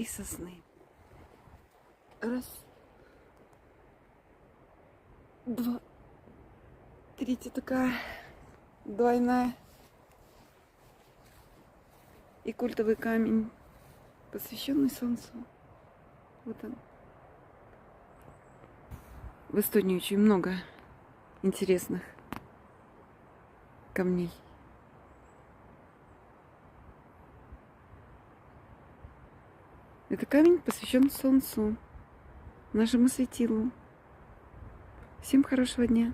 3 сосны. Раз, два, третья такая двойная. И культовый камень, посвященный Солнцу. Вот он. В Эстонии очень много интересных камней. Это камень посвящен Солнцу, нашему светилу. Всем хорошего дня!